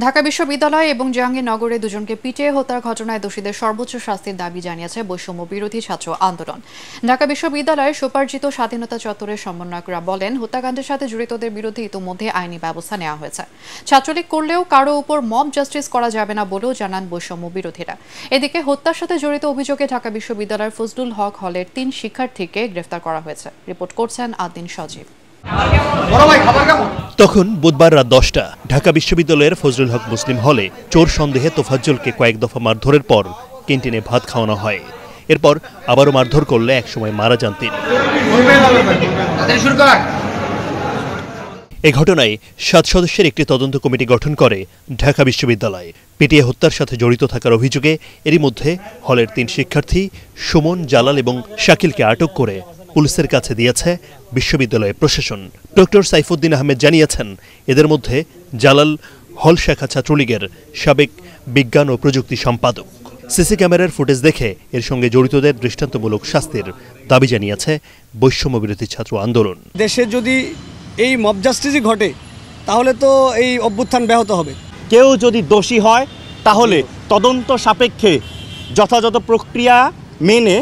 ঢাকা বিশ্ববিদ্যালয় এবং জাহাঙ্গীরনগরে দুজনকে পিটিয়ে হত্যার ঘটনায় দোষীদের সর্বোচ্চ শাস্তির দাবি জানিয়েছে বৈষম্য বিরোধী ছাত্র আন্দোলন। ঢাকা বিশ্ববিদ্যালয়ের স্বোপার্জিত স্বাধীনতা চত্বরের সমন্বয়করা বলেন, হত্যাকাণ্ডের সাথে জড়িতদের বিরুদ্ধে ইতোমধ্যে আইনি ব্যবস্থা নেওয়া হয়েছে। ছাত্রলীগ করলেও কারো উপর মব জাস্টিস করা যাবে না বলেও জানান বৈষম্য বিরোধীরা। এদিকে হত্যার সাথে জড়িত অভিযোগে ঢাকা বিশ্ববিদ্যালয়ের ফজলুল হক হলের 3 শিক্ষার্থীকে গ্রেফতার করা হয়েছে। রিপোর্ট করছেন আদিন সজীব। তখন বুধবার রাত 10টা ঢাকা বিশ্ববিদ্যালয়ের ফজলুল হক মুসলিম হলে চোর সন্দেহে তোফাজ্জলকে কয়েক দফা মারধরের পর ক্যান্টিনে ভাত খাওয়ানো হয়। এরপর আবারও মারধর করলে একসময় মারা যান তিনি। এ ঘটনায় 7 সদস্যের একটি তদন্ত কমিটি গঠন করে ঢাকা বিশ্ববিদ্যালয়। পিটিয়ে হত্যার সাথে জড়িত থাকার অভিযোগে এরই মধ্যে হলের 3 শিক্ষার্থী সুমন, জালাল এবং শাকিলকে আটক করে পুলিশের কাছে দিয়েছে বিশ্ববিদ্যালয়ের প্রশাসন। ডক্টর সাইফুদ্দিন আহমেদ জানিয়েছেন, এদের মধ্যে জালাল হল শাখা ছাত্রলীগের সাবেক বিজ্ঞান ও প্রযুক্তি সম্পাদক। সিসি ক্যামেরার ফুটেজ দেখে এর সঙ্গে জড়িতদের দৃষ্টান্তমূলক শাস্তির দাবি জানিয়েছে বৈষম্য বিরোধী ছাত্র আন্দোলন। দেশে যদি এই মব জাস্টিসই ঘটে তাহলে তো এই অভ্যুত্থান ব্যাহত হবে। কেউ যদি দোষী হয় তাহলে তদন্ত সাপেক্ষে যথাযথ প্রক্রিয়া মেনে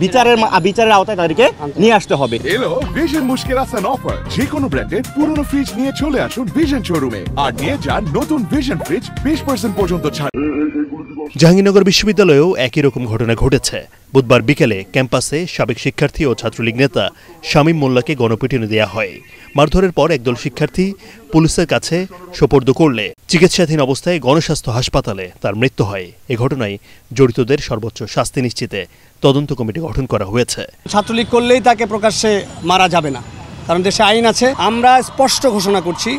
বিচারের আওতায় তাদেরকে নিয়ে আসতে হবে। এলো ভিশন মুশকিল আসান অফার। যে কোনো ব্র্যান্ডের পুরনো ফ্রিজ নিয়ে চলে আসুন ভিশন শোরুমে আর নিয়ে যান নতুন ভিশন ফ্রিজ 20% পর্যন্ত ছাড়। জাহাঙ্গীরনগর বিশ্ববিদ্যালয়েও একই রকম ঘটনা ঘটেছে। বুধবার বিকেলে ক্যাম্পাসে সাবেক শিক্ষার্থী ও ছাত্রলীগ নেতা শামীম মোল্লাকে গণপিটুনি দেওয়া হয়। মারধরের পর একদল শিক্ষার্থী পুলিশের কাছে সোপর্দ করলে চিকিৎসাধীন অবস্থায় গণস্বাস্থ্য হাসপাতালে তার মৃত্যু হয়। এ ঘটনায় জড়িতদের সর্বোচ্চ শাস্তি নিশ্চিতে তদন্ত কমিটি গঠন করা হয়েছে। ছাত্রলীগ করলেই তাকে প্রকাশ্যে মারা যাবে না, কারণ দেশে আইন আছে। আমরা স্পষ্ট ঘোষণা করছি,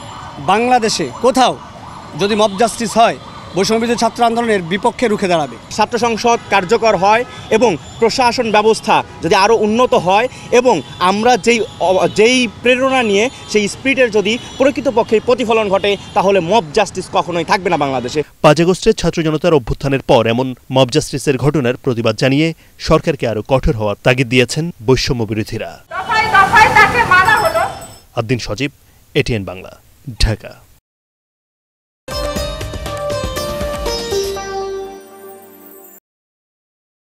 বাংলাদেশে কোথাও যদি মব জাস্টিস হয়, বৈষম্য বিরোধী ছাত্র আন্দোলনের বিপক্ষে রুখে দাঁড়াবে। ছাত্র সংসদ কার্যকর হয় এবং প্রশাসন ব্যবস্থা যদি আরও উন্নত হয় এবং আমরা যেই প্রেরণা নিয়ে সেই স্পিরিটের যদি প্রকৃতপক্ষে প্রতিফলন ঘটে, তাহলে মব জাস্টিস কখনোই থাকবে না বাংলাদেশে। 5 আগস্টের ছাত্র জনতার অভ্যুত্থানের পর এমন মব জাস্টিসের ঘটনার প্রতিবাদ জানিয়ে সরকারকে আরও কঠোর হওয়ার তাগিদ দিয়েছেন বৈষম্য বিরোধীরা। আদিন সজীব, ATN বাংলা, ঢাকা।